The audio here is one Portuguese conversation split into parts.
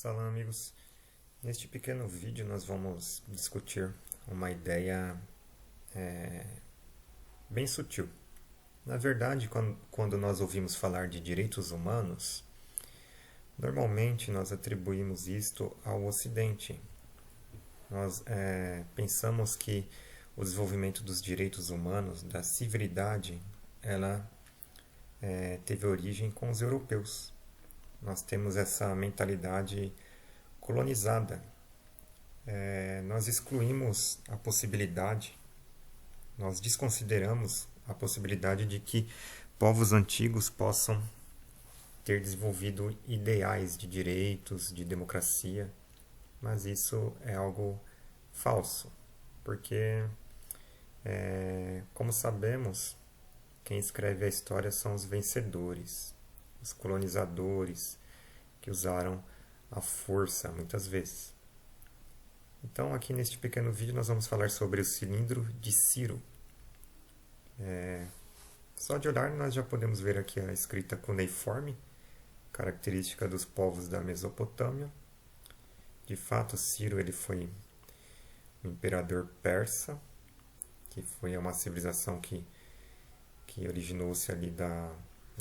Salve, amigos. Neste pequeno vídeo nós vamos discutir uma ideia bem sutil. Na verdade, quando nós ouvimos falar de direitos humanos, normalmente nós atribuímos isto ao Ocidente. Nós pensamos que o desenvolvimento dos direitos humanos, da civilidade, ela teve origem com os europeus. Nós temos essa mentalidade colonizada. Nós excluímos a possibilidade, nós desconsideramos a possibilidade de que povos antigos possam ter desenvolvido ideais de direitos, de democracia, mas isso é algo falso, porque, como sabemos, quem escreve a história são os vencedores, os colonizadores que usaram a força muitas vezes. Então, aqui neste pequeno vídeo, nós vamos falar sobre o cilindro de Ciro. Só de olhar, nós já podemos ver aqui a escrita cuneiforme, característica dos povos da Mesopotâmia. De fato, Ciro ele foi um imperador persa, que foi uma civilização que originou-se ali da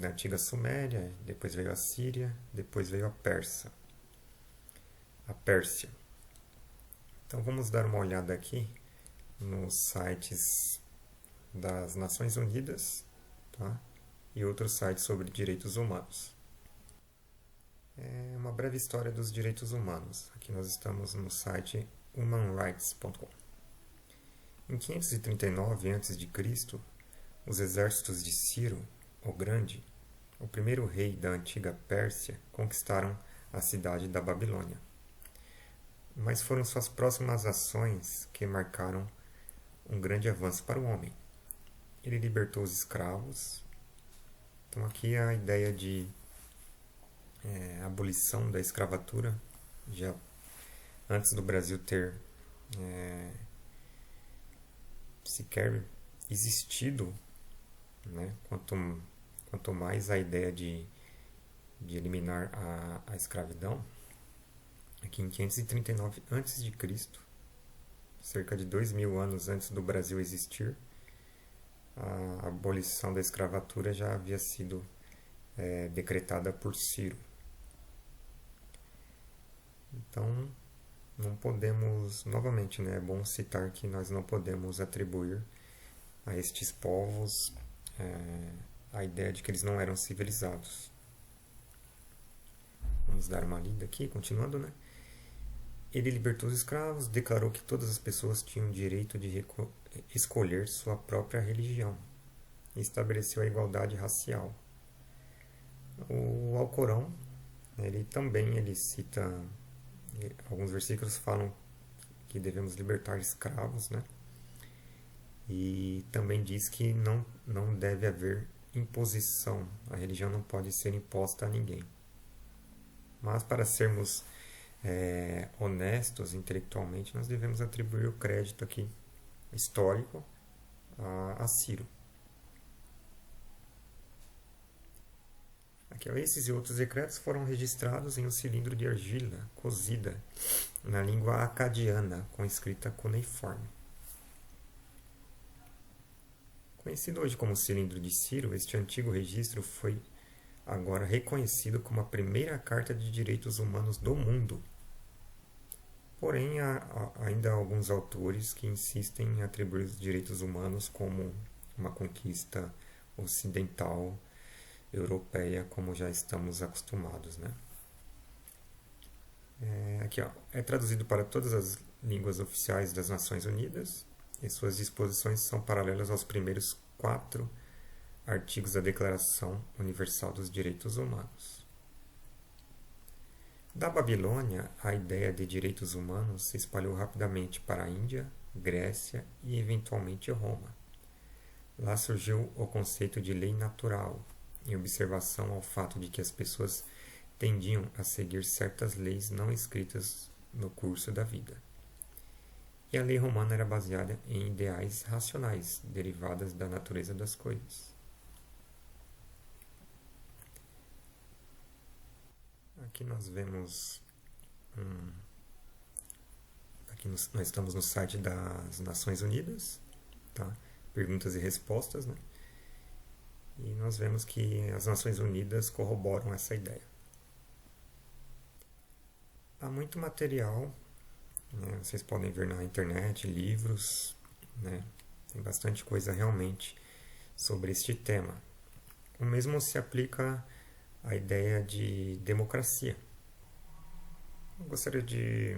antiga Suméria, depois veio a Síria, depois veio a Pérsia. Então vamos dar uma olhada aqui nos sites das Nações Unidas, tá? E outros sites sobre direitos humanos. Uma breve história dos direitos humanos. Aqui nós estamos no site humanrights.com. Em 539 a.C., os exércitos de Ciro, o Grande, o primeiro rei da antiga Pérsia, conquistaram a cidade da Babilônia. Mas foram suas próximas ações que marcaram um grande avanço para o homem. Ele libertou os escravos. Então aqui a ideia de abolição da escravatura, já antes do Brasil ter sequer existido, né? Quanto mais a ideia de eliminar a escravidão. Aqui em 539 a.C., cerca de 2.000 anos antes do Brasil existir, a abolição da escravatura já havia sido decretada por Ciro. Então, não podemos, novamente, é bom citar que nós não podemos atribuir a estes povos a ideia de que eles não eram civilizados. Vamos dar uma lida aqui, continuando, né? Ele libertou os escravos, declarou que todas as pessoas tinham o direito de escolher sua própria religião e estabeleceu a igualdade racial. O Alcorão, ele cita, alguns versículos falam que devemos libertar escravos, né? E também diz que não deve haver imposição, a religião não pode ser imposta a ninguém. Mas para sermos honestos intelectualmente, nós devemos atribuir o crédito aqui histórico a Ciro. Aqui, esses e outros decretos foram registrados em um cilindro de argila cozida na língua acadiana com escrita cuneiforme. Conhecido hoje como cilindro de Ciro, este antigo registro foi agora reconhecido como a primeira carta de direitos humanos do mundo. Porém, há ainda alguns autores que insistem em atribuir os direitos humanos como uma conquista ocidental, europeia, como já estamos acostumados, né? Aqui, é traduzido para todas as línguas oficiais das Nações Unidas e suas disposições são paralelas aos primeiros 4 artigos da Declaração Universal dos Direitos Humanos. Da Babilônia, a ideia de direitos humanos se espalhou rapidamente para a Índia, Grécia e eventualmente Roma. Lá surgiu o conceito de lei natural, em observação ao fato de que as pessoas tendiam a seguir certas leis não escritas no curso da vida. E a lei romana era baseada em ideais racionais, derivadas da natureza das coisas. Aqui nós vemos Aqui nós estamos no site das Nações Unidas, tá? Perguntas e respostas, né? E nós vemos que as Nações Unidas corroboram essa ideia. Há muito material, né? Vocês podem ver na internet, livros, né? Tem bastante coisa realmente sobre este tema. O mesmo se aplica à ideia de democracia. Eu gostaria de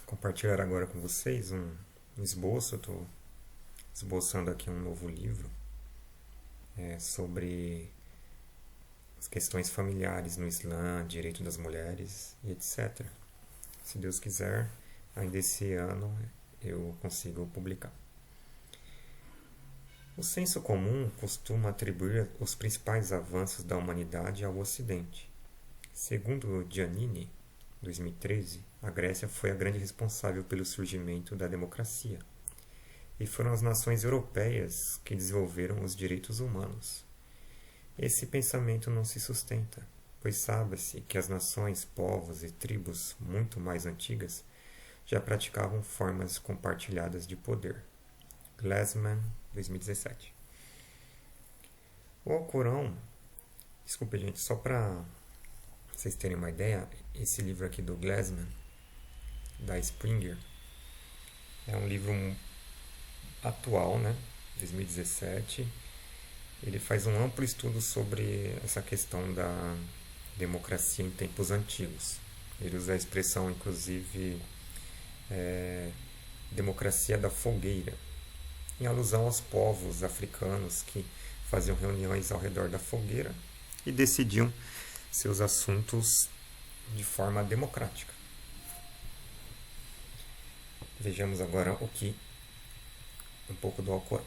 compartilhar agora com vocês um esboço. Eu estou esboçando aqui um novo livro sobre as questões familiares no Islã, direito das mulheres e etc. Se Deus quiser, ainda esse ano eu consigo publicar. O senso comum costuma atribuir os principais avanços da humanidade ao Ocidente. Segundo Giannini, 2013, a Grécia foi a grande responsável pelo surgimento da democracia. E foram as nações europeias que desenvolveram os direitos humanos. Esse pensamento não se sustenta, pois sabe-se que as nações, povos e tribos muito mais antigas já praticavam formas compartilhadas de poder. Glassman, 2017. O Alcorão, desculpa gente, só para vocês terem uma ideia, esse livro aqui do Glassman, da Springer, é um livro atual, né, 2017. Ele faz um amplo estudo sobre essa questão da democracia em tempos antigos. Ele usa a expressão, inclusive, democracia da fogueira, em alusão aos povos africanos que faziam reuniões ao redor da fogueira e decidiam seus assuntos de forma democrática. Vejamos agora um pouco do Alcorão.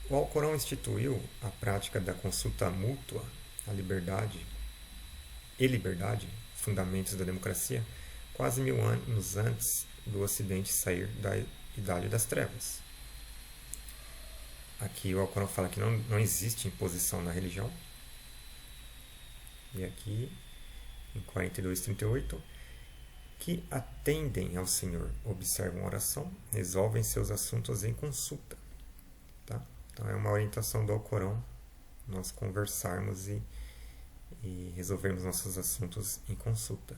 O Alcorão instituiu a prática da consulta mútua, a liberdade, fundamentos da democracia, quase 1000 anos antes do Ocidente sair da Idade das Trevas. Aqui o Alcorão fala que não existe imposição na religião. E aqui, em 42:38, que atendem ao Senhor, observam a oração, resolvem seus assuntos em consulta. Tá? Então é uma orientação do Alcorão nós conversarmos e resolvermos nossos assuntos em consulta.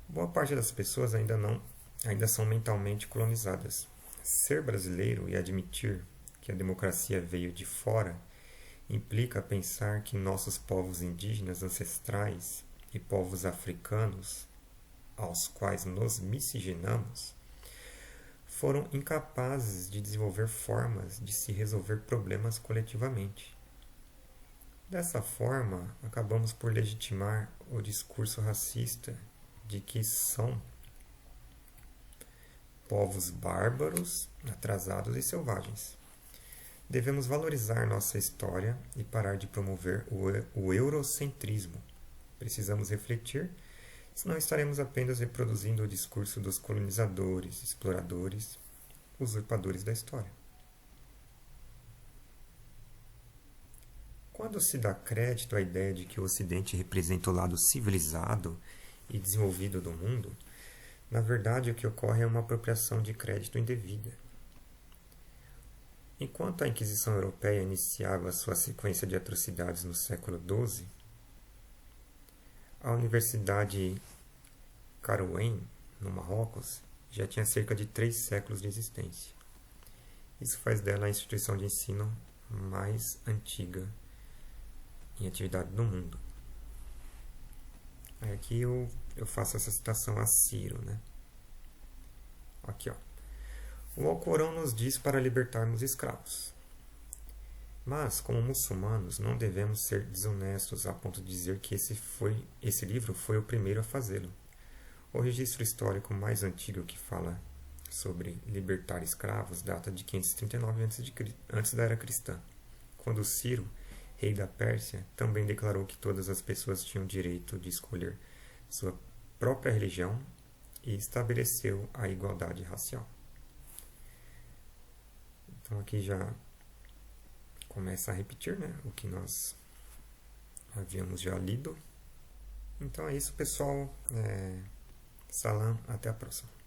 Boa parte das pessoas ainda são mentalmente colonizadas. Ser brasileiro e admitir que a democracia veio de fora implica pensar que nossos povos indígenas ancestrais e povos africanos, aos quais nos miscigenamos, foram incapazes de desenvolver formas de se resolver problemas coletivamente. Dessa forma, acabamos por legitimar o discurso racista de que são povos bárbaros, atrasados e selvagens. Devemos valorizar nossa história e parar de promover o eurocentrismo. Precisamos refletir, senão estaremos apenas reproduzindo o discurso dos colonizadores, exploradores, usurpadores da história. Quando se dá crédito à ideia de que o Ocidente representa o lado civilizado e desenvolvido do mundo, na verdade, o que ocorre é uma apropriação de crédito indevida. Enquanto a Inquisição Europeia iniciava sua sequência de atrocidades no século XII, a Universidade Carouane, no Marrocos, já tinha cerca de 3 séculos de existência. Isso faz dela a instituição de ensino mais antiga em atividade no mundo. Aqui eu faço essa citação a Ciro, né? Aqui, ó. O Alcorão nos diz para libertarmos escravos. Mas, como muçulmanos, não devemos ser desonestos a ponto de dizer que esse livro foi o primeiro a fazê-lo. O registro histórico mais antigo que fala sobre libertar escravos data de 539 antes da era cristã, quando Ciro, rei da Pérsia, também declarou que todas as pessoas tinham direito de escolher sua própria religião e estabeleceu a igualdade racial. Então aqui já começa a repetir, né, o que nós havíamos já lido. Então é isso, pessoal. Salam, até a próxima.